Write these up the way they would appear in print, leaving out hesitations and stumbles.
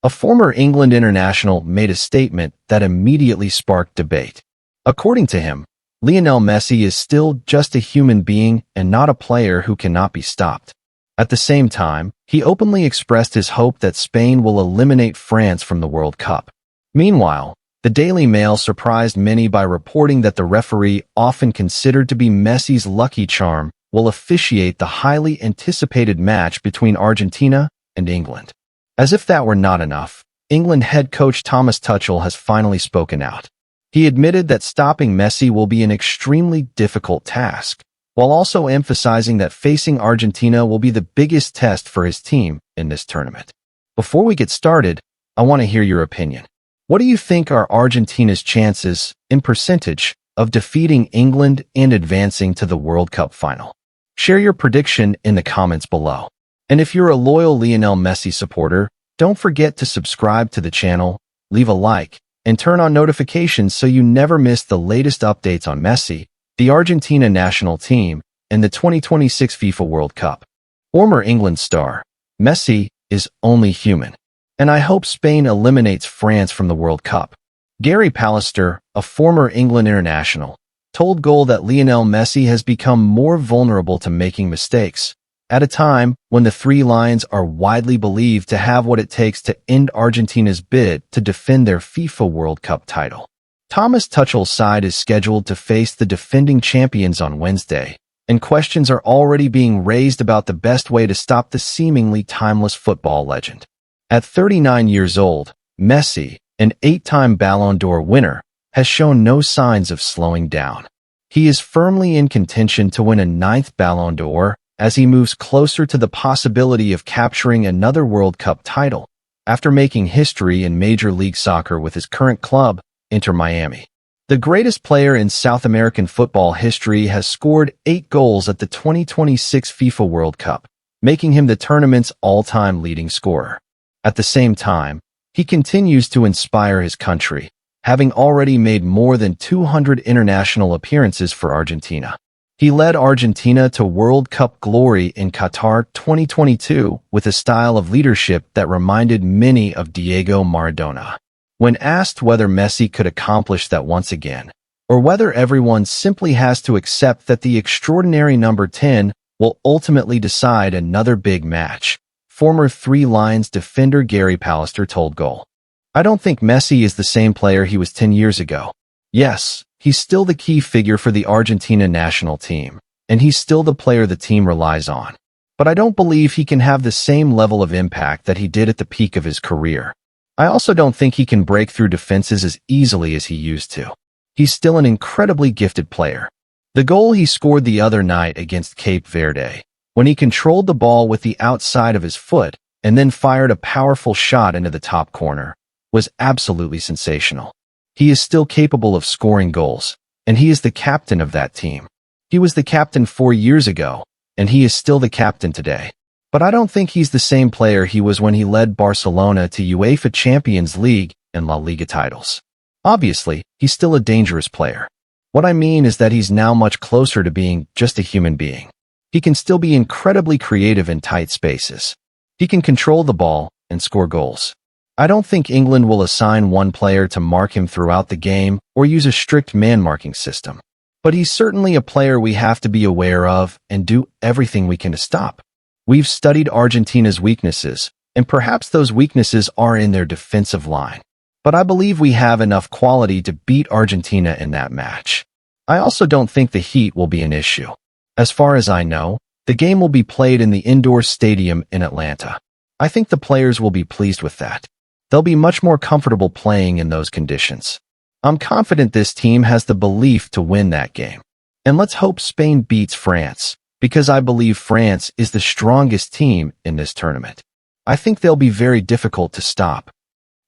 A former England international made a statement that immediately sparked debate. According to him, Lionel Messi is still just a human being and not a player who cannot be stopped. At the same time, he openly expressed his hope that Spain will eliminate France from the World Cup. Meanwhile, the Daily Mail surprised many by reporting that the referee, often considered to be Messi's lucky charm, will officiate the highly anticipated match between Argentina and England. As if that were not enough, England head coach Thomas Tuchel has finally spoken out. He admitted that stopping Messi will be an extremely difficult task, while also emphasizing that facing Argentina will be the biggest test for his team in this tournament. Before we get started, I want to hear your opinion. What do you think are Argentina's chances, in percentage, of defeating England and advancing to the World Cup final? Share your prediction in the comments below. And if you're a loyal Lionel Messi supporter, don't forget to subscribe to the channel, leave a like, and turn on notifications so you never miss the latest updates on Messi, the Argentina National Team, and the 2026 FIFA World Cup. Former England star, Messi is only human. And I hope Spain eliminates France from the World Cup. Gary Pallister, a former England international, told Goal that Lionel Messi has become more vulnerable to making mistakes, at a time when the Three Lions are widely believed to have what it takes to end Argentina's bid to defend their FIFA World Cup title. Thomas Tuchel's side is scheduled to face the defending champions on Wednesday, and questions are already being raised about the best way to stop the seemingly timeless football legend. At 39 years old, Messi, an 8-time Ballon d'Or winner, has shown no signs of slowing down. He is firmly in contention to win a 9th Ballon d'Or as he moves closer to the possibility of capturing another World Cup title, after making history in Major League Soccer with his current club, Inter Miami. The greatest player in South American football history has scored 8 goals at the 2026 FIFA World Cup, making him the tournament's all-time leading scorer. At the same time, he continues to inspire his country, having already made more than 200 international appearances for Argentina. He led Argentina to World Cup glory in Qatar 2022 with a style of leadership that reminded many of Diego Maradona. When asked whether Messi could accomplish that once again, or whether everyone simply has to accept that the extraordinary number 10 will ultimately decide another big match, former Three Lions defender Gary Pallister told Goal. I don't think Messi is the same player he was 10 years ago. Yes, he's still the key figure for the Argentina national team, and he's still the player the team relies on. But I don't believe he can have the same level of impact that he did at the peak of his career. I also don't think he can break through defenses as easily as he used to. He's still an incredibly gifted player. The goal he scored the other night against Cape Verde, when he controlled the ball with the outside of his foot and then fired a powerful shot into the top corner, was absolutely sensational. He is still capable of scoring goals, and he is the captain of that team. He was the captain 4 years ago, and he is still the captain today. But I don't think he's the same player he was when he led Barcelona to UEFA Champions League and La Liga titles. Obviously, he's still a dangerous player. What I mean is that he's now much closer to being just a human being. He can still be incredibly creative in tight spaces. He can control the ball and score goals. I don't think England will assign one player to mark him throughout the game or use a strict man-marking system. But he's certainly a player we have to be aware of and do everything we can to stop. We've studied Argentina's weaknesses, and perhaps those weaknesses are in their defensive line. But I believe we have enough quality to beat Argentina in that match. I also don't think the heat will be an issue. As far as I know, the game will be played in the indoor stadium in Atlanta. I think the players will be pleased with that. They'll be much more comfortable playing in those conditions. I'm confident this team has the belief to win that game. And let's hope Spain beats France, because I believe France is the strongest team in this tournament. I think they'll be very difficult to stop.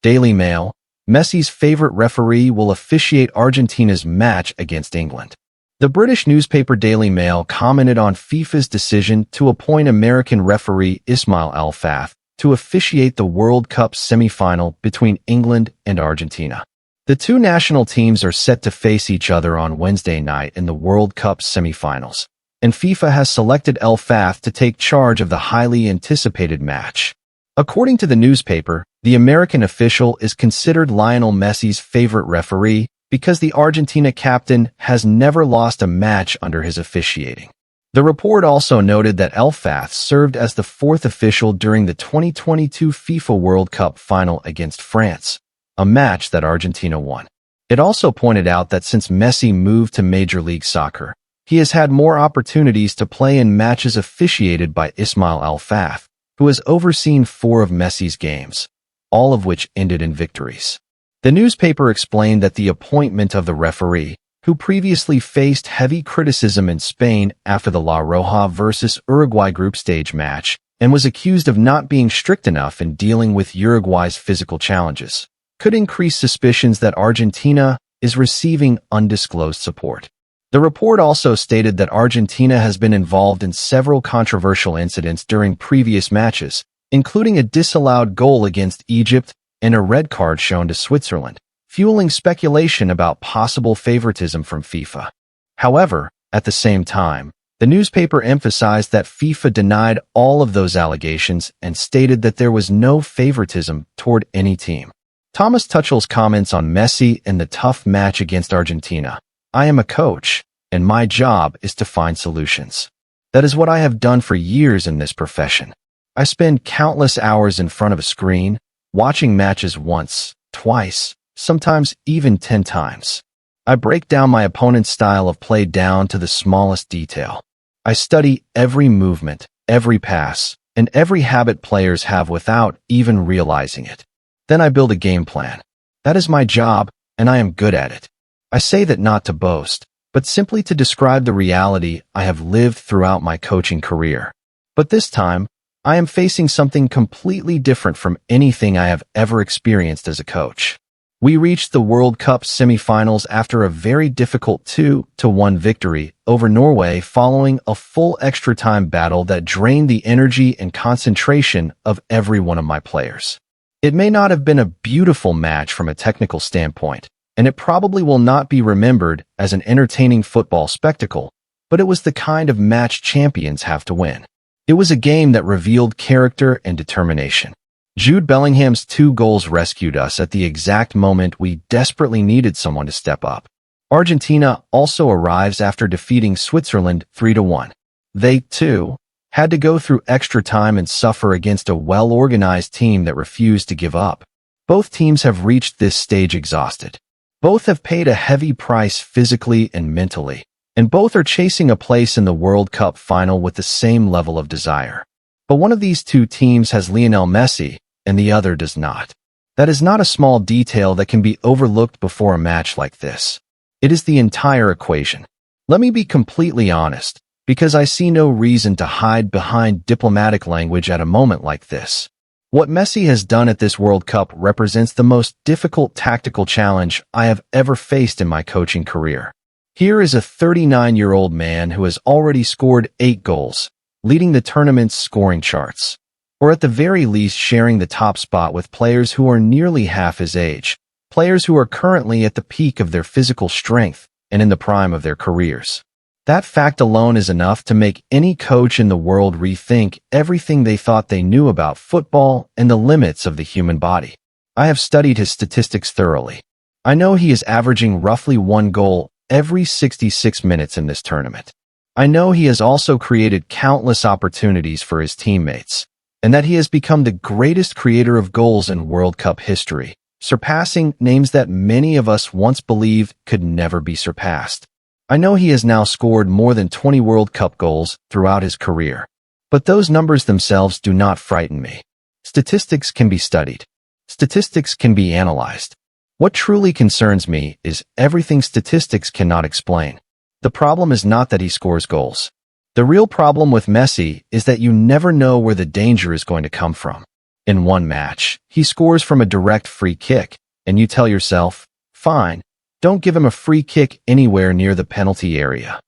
Daily Mail, Messi's favorite referee will officiate Argentina's match against England. The British newspaper Daily Mail commented on FIFA's decision to appoint American referee Ismail Al-Fath to officiate the World Cup semi-final between England and Argentina. The two national teams are set to face each other on Wednesday night in the World Cup semi-finals, and FIFA has selected Al-Fath to take charge of the highly anticipated match. According to the newspaper, The American official is considered Lionel Messi's favorite referee because the Argentina captain has never lost a match under his officiating. The report also noted that El Fath served as the fourth official during the 2022 FIFA World Cup final against France, a match that Argentina won. It also pointed out that since Messi moved to Major League Soccer, he has had more opportunities to play in matches officiated by Ismail El Fath, who has overseen 4 of Messi's games, all of which ended in victories. The newspaper explained that the appointment of the referee, who previously faced heavy criticism in Spain after the La Roja versus Uruguay group stage match and was accused of not being strict enough in dealing with Uruguay's physical challenges, could increase suspicions that Argentina is receiving undisclosed support. The report also stated that Argentina has been involved in several controversial incidents during previous matches, including a disallowed goal against Egypt and a red card shown to Switzerland, fueling speculation about possible favoritism from FIFA. However, at the same time, the newspaper emphasized that FIFA denied all of those allegations and stated that there was no favoritism toward any team. Thomas Tuchel's comments on Messi in the tough match against Argentina. I am a coach, and my job is to find solutions. That is what I have done for years in this profession. I spend countless hours in front of a screen, watching matches once, twice, sometimes even 10 times. I break down my opponent's style of play down to the smallest detail. I study every movement, every pass, and every habit players have without even realizing it. Then I build a game plan. That is my job, and I am good at it. I say that not to boast, but simply to describe the reality I have lived throughout my coaching career. But this time, I am facing something completely different from anything I have ever experienced as a coach. We reached the World Cup semifinals after a very difficult 2-1 victory over Norway following a full extra-time battle that drained the energy and concentration of every one of my players. It may not have been a beautiful match from a technical standpoint, and it probably will not be remembered as an entertaining football spectacle, but it was the kind of match champions have to win. It was a game that revealed character and determination. Jude Bellingham's 2 goals rescued us at the exact moment we desperately needed someone to step up. Argentina also arrives after defeating Switzerland 3-1. They, too, had to go through extra time and suffer against a well-organized team that refused to give up. Both teams have reached this stage exhausted. Both have paid a heavy price physically and mentally, and both are chasing a place in the World Cup final with the same level of desire. But one of these 2 teams has Lionel Messi, and the other does not. That is not a small detail that can be overlooked before a match like this. It is the entire equation. Let me be completely honest, because I see no reason to hide behind diplomatic language at a moment like this. What Messi has done at this World Cup represents the most difficult tactical challenge I have ever faced in my coaching career. Here is a 39-year-old man who has already scored 8 goals, leading the tournament's scoring charts, or at the very least sharing the top spot with players who are nearly half his age, players who are currently at the peak of their physical strength and in the prime of their careers. That fact alone is enough to make any coach in the world rethink everything they thought they knew about football and the limits of the human body. I have studied his statistics thoroughly. I know he is averaging roughly 1 goal every 66 minutes in this tournament. I know he has also created countless opportunities for his teammates, and that he has become the greatest creator of goals in World Cup history, surpassing names that many of us once believed could never be surpassed. I know he has now scored more than 20 World Cup goals throughout his career, but those numbers themselves do not frighten me. Statistics can be studied. Statistics can be analyzed. What truly concerns me is everything statistics cannot explain. The problem is not that he scores goals. The real problem with Messi is that you never know where the danger is going to come from. In one match, he scores from a direct free kick, and you tell yourself, fine, don't give him a free kick anywhere near the penalty area.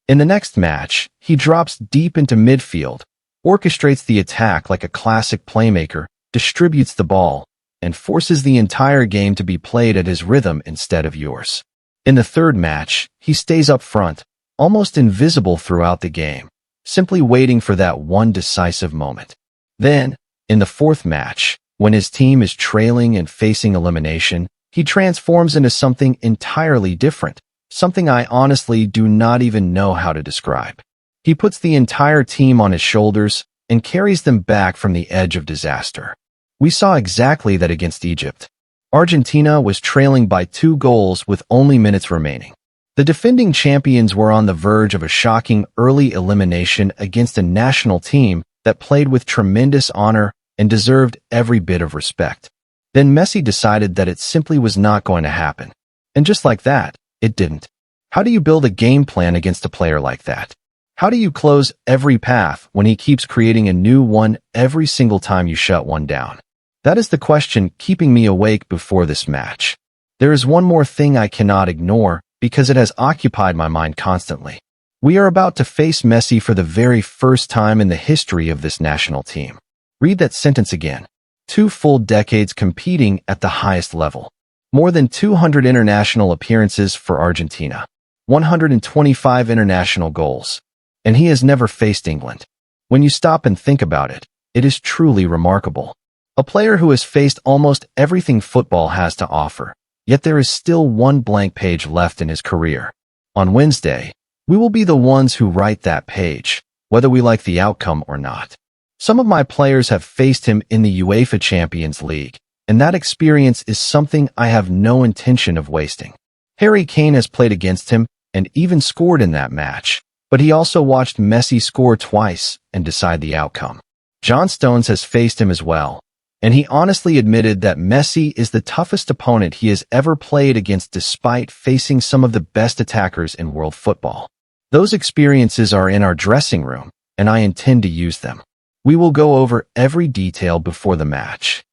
In the next match, he drops deep into midfield, orchestrates the attack like a classic playmaker, distributes the ball, and forces the entire game to be played at his rhythm instead of yours. In the third match, he stays up front, almost invisible throughout the game, simply waiting for that one decisive moment. Then, in the fourth match, When his team is trailing and facing elimination, he transforms into something entirely different, something I honestly do not even know how to describe. He puts the entire team on his shoulders and carries them back from the edge of disaster. We saw exactly that against Egypt. Argentina was trailing by 2 goals with only minutes remaining. The defending champions were on the verge of a shocking early elimination against a national team that played with tremendous honor and deserved every bit of respect. Then Messi decided that it simply was not going to happen. And just like that, it didn't. How do you build a game plan against a player like that? How do you close every path when he keeps creating a new one every single time you shut one down? That is the question keeping me awake before this match. There is one more thing I cannot ignore because it has occupied my mind constantly. We are about to face Messi for the very first time in the history of this national team. Read that sentence again. 2 full decades competing at the highest level. More than 200 international appearances for Argentina. 125 international goals. And he has never faced England. When you stop and think about it, it is truly remarkable. A player who has faced almost everything football has to offer, yet there is still one blank page left in his career. On Wednesday, we will be the ones who write that page, whether we like the outcome or not. Some of my players have faced him in the UEFA Champions League, and that experience is something I have no intention of wasting. Harry Kane has played against him and even scored in that match, but he also watched Messi score twice and decide the outcome. John Stones has faced him as well, and he honestly admitted that Messi is the toughest opponent he has ever played against despite facing some of the best attackers in world football. Those experiences are in our dressing room, and I intend to use them. We will go over every detail before the match.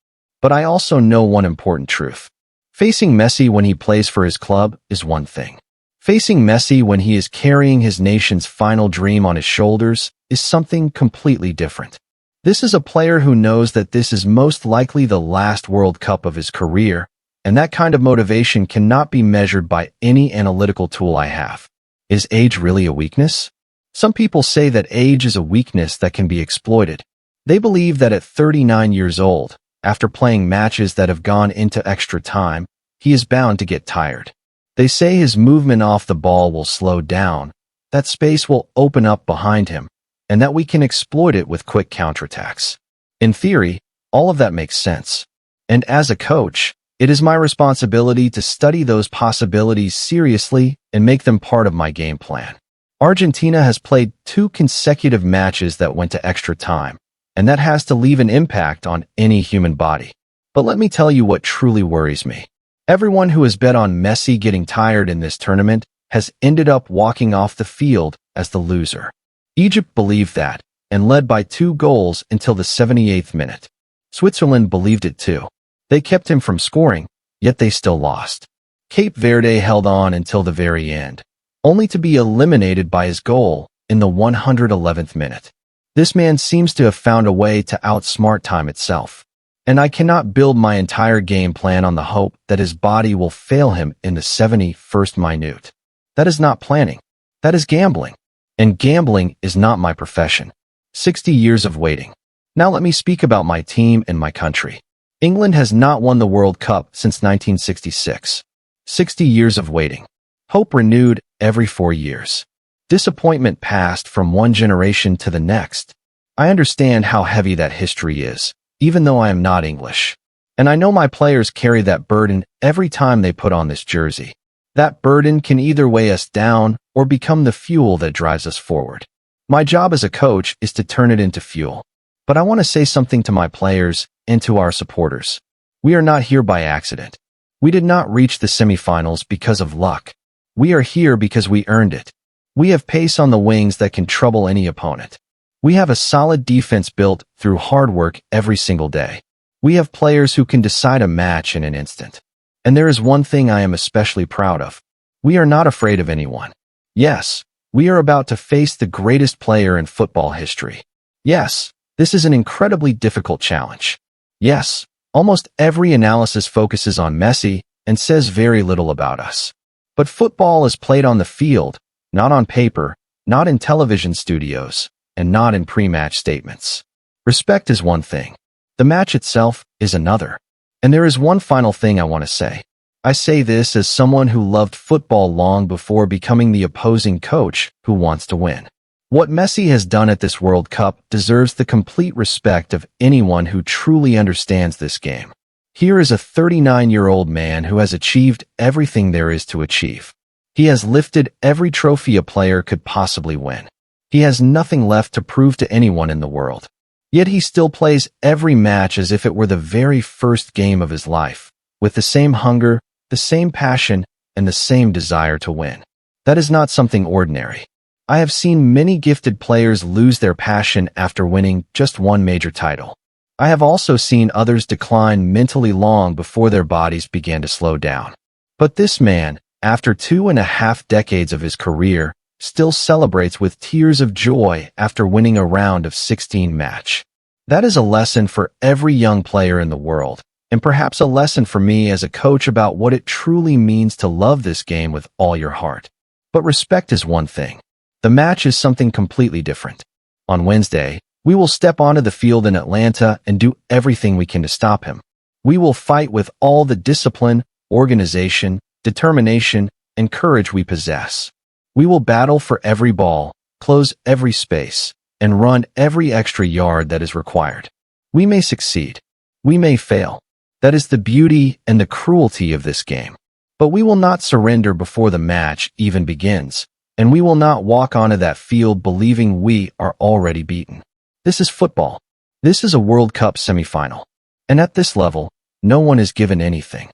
But I also know one important truth. Facing Messi when he plays for his club is one thing. Facing Messi when he is carrying his nation's final dream on his shoulders is something completely different. This is a player who knows that this is most likely the last World Cup of his career, and that kind of motivation cannot be measured by any analytical tool I have. Is age really a weakness? Some people say that age is a weakness that can be exploited. They believe that at 39 years old, after playing matches that have gone into extra time, he is bound to get tired. They say his movement off the ball will slow down, that space will open up behind him, and that we can exploit it with quick counterattacks. In theory, all of that makes sense. And as a coach, it is my responsibility to study those possibilities seriously and make them part of my game plan. Argentina has played 2 consecutive matches that went to extra time, and that has to leave an impact on any human body. But let me tell you what truly worries me. Everyone who has bet on Messi getting tired in this tournament has ended up walking off the field as the loser. Egypt believed that, and led by 2 goals until the 78th minute. Switzerland believed it too. They kept him from scoring, yet they still lost. Cape Verde held on until the very end, only to be eliminated by his goal in the 111th minute. This man seems to have found a way to outsmart time itself. And I cannot build my entire game plan on the hope that his body will fail him in the 71st minute. That is not planning. That is gambling. And gambling is not my profession. 60 years of waiting. Now let me speak about my team and my country. England has not won the World Cup since 1966. 60 years of waiting. Hope renewed every 4 years. Disappointment passed from one generation to the next. I understand how heavy that history is, even though I am not English. And I know my players carry that burden every time they put on this jersey. That burden can either weigh us down or become the fuel that drives us forward. My job as a coach is to turn it into fuel. But I want to say something to my players and to our supporters. We are not here by accident. We did not reach the semifinals because of luck. We are here because we earned it. We have pace on the wings that can trouble any opponent. We have a solid defense built through hard work every single day. We have players who can decide a match in an instant. And there is one thing I am especially proud of. We are not afraid of anyone. Yes, we are about to face the greatest player in football history. Yes, this is an incredibly difficult challenge. Yes, almost every analysis focuses on Messi and says very little about us. But football is played on the field, not on paper, not in television studios, and not in pre-match statements. Respect is one thing. The match itself is another. And there is one final thing I want to say. I say this as someone who loved football long before becoming the opposing coach who wants to win. What Messi has done at this World Cup deserves the complete respect of anyone who truly understands this game. Here is a 39-year-old man who has achieved everything there is to achieve. He has lifted every trophy a player could possibly win. He has nothing left to prove to anyone in the world. Yet he still plays every match as if it were the very first game of his life, with the same hunger, the same passion, and the same desire to win. That is not something ordinary. I have seen many gifted players lose their passion after winning just one major title. I have also seen others decline mentally long before their bodies began to slow down. But this man, after 2.5 decades of his career, still celebrates with tears of joy after winning a round of 16 match. That is a lesson for every young player in the world, and perhaps a lesson for me as a coach about what it truly means to love this game with all your heart. But respect is one thing. The match is something completely different. On Wednesday, we will step onto the field in Atlanta and do everything we can to stop him. We will fight with all the discipline, organization, determination, and courage we possess. We will battle for every ball, close every space, and run every extra yard that is required. We may succeed. We may fail. That is the beauty and the cruelty of this game. But we will not surrender before the match even begins, and we will not walk onto that field believing we are already beaten. This is football. This is a World Cup semifinal. And at this level, no one is given anything.